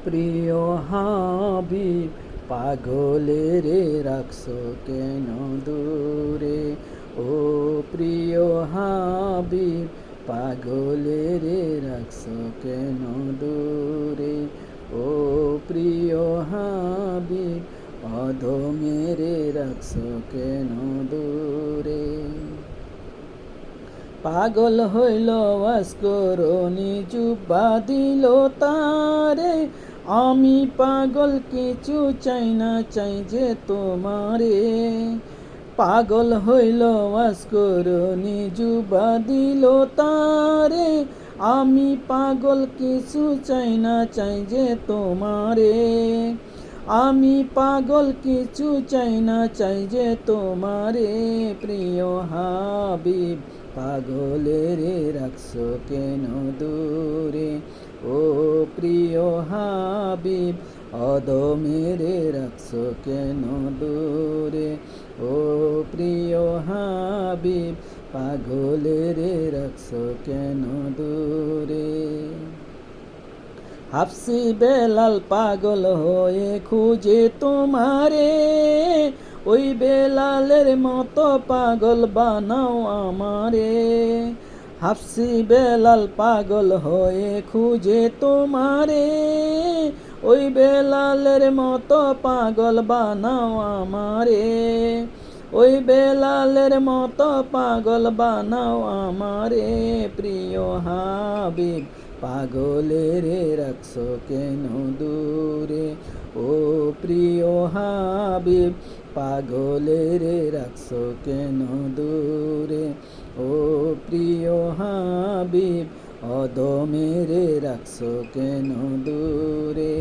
প্রিয় হাবিব পাগলের রাখছো কেন দূরে। ও প্রিয় হাবিব পাগলের রাখছো কেন দূরে। ও প্রিয় হাবিব অধমের রাখছো কেন দূরে। পাগল হইল আসকরণী জুব্বা দিল তারে। আমি পাগল কিছু চাই না, চাই যে তোমারে। পাগল হইল আসকরণী জুব্বা দিল তারে। আমি পাগল কিছু চাই না, চাই যে তোমারে। আমি পাগল কিছু চাই না, চাই যে তোমারে। প্রিয় হাবিব পাগলের রাখছো কেন দূরে। ও প্রিয় হাবিব অধমের রাখছো কেন দূরে। ও প্রিয় হাবিব পাগলের রাখছো কেন দূরে। হাফসি বেলাল পাগল হয়ে খুঁজে তোমারে। ওই বেলালের মতো পাগল বানাও আমারে। হাফসি বেলাল পাগল হয়ে খুঁজে তোমারে। ওই বেলালের মতো পাগল বানাও আমারে। ওই বেলালের মতো পাগল বানাও আমারে। প্রিয় হাবিব পাগলের রাখছো কেন দূরে। ও প্রিয় হাবিব পাগলের রাখছো কেন দূরে। ও প্রিয় হাবিব অধমের রাখছো কেন দূরে।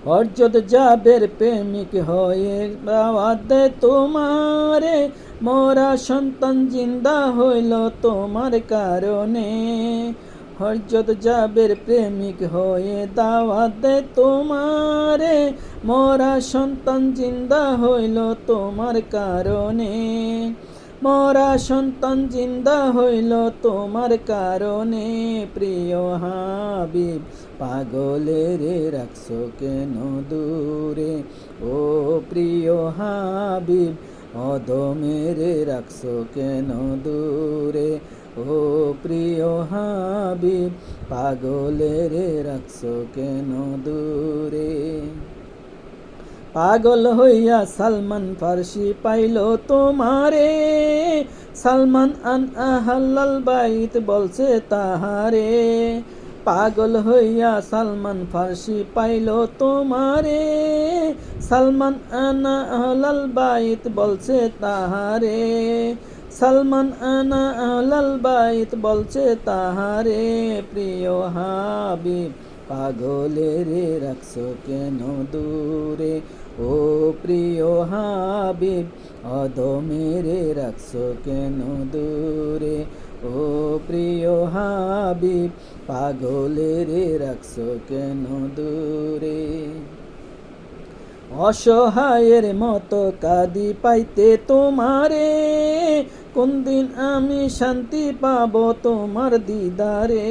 হযরত জাবের প্রেমিক হয়ে দাওয়াত দেয় তোমারে। মোরা সন্তান জিন্দা হইল তোমার কারণে। হযরত জাবের প্রেমিক হয়ে দাওয়াত দেয় তোমারে। মোরা সন্তান জিন্দা হইল তোমার কারণে। মোরা সন্তান জিন্দা হইল তোমার কারণে। প্রিয় হাবিব পাগলের রাখছো কেন দূরে। ও প্রিয় হাবিব অধমের রাখছো কেন দূরে। ও প্রিয় হাবিব পাগলের রাখছো কেন দূরে। পাগল হইয়া সালমান ফার্সি পাইল তোমারে। সালমান আন আহলাল বাইত বলছে তাহারে। পাগল হইয়া সালমান ফার্সি পাইল তোমারে। সালমান আন আহলাল বাইত বলছে তাহারে। সালমান আন আহলাল বাইত বলছে তাহারে। প্রিয় হাবিব পাগলের রাখছো কেন দূরে। ও প্রিয় হাবিব অধমের রাখছো কেন দূরে। ও প্রিয় হাবিব পাগলের রাখছো কেন দূরে। অসহায়ের মতো কাঁদি পাইতে তোমারে। কোন দিন আমি শান্তি পাবো তোমার দিদারে।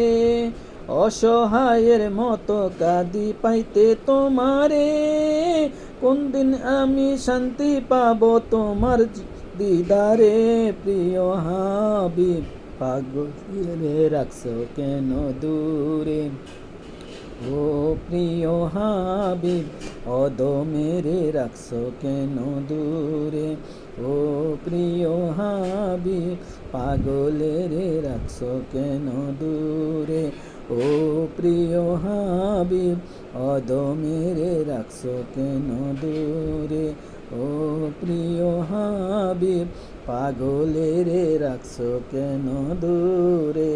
অসহায়ের মতো কাঁদি পাইতে তোমারে। কোন দিন আমি শান্তি পাবো তোমার দিদারে। প্রিয় হাবিব পাগলের রাখছো কেন দূরে। ও প্রিয় হাবিব অধমের রাখছো কেন দূরে। ও প্রিয় হাবিব পাগলের রাখছো কেন দূরে। ও প্রিয় হাবিব অধমের রাখছো কেন দূরে। ও প্রিয় হাবিব পাগলের রাখছো কেন দূরে।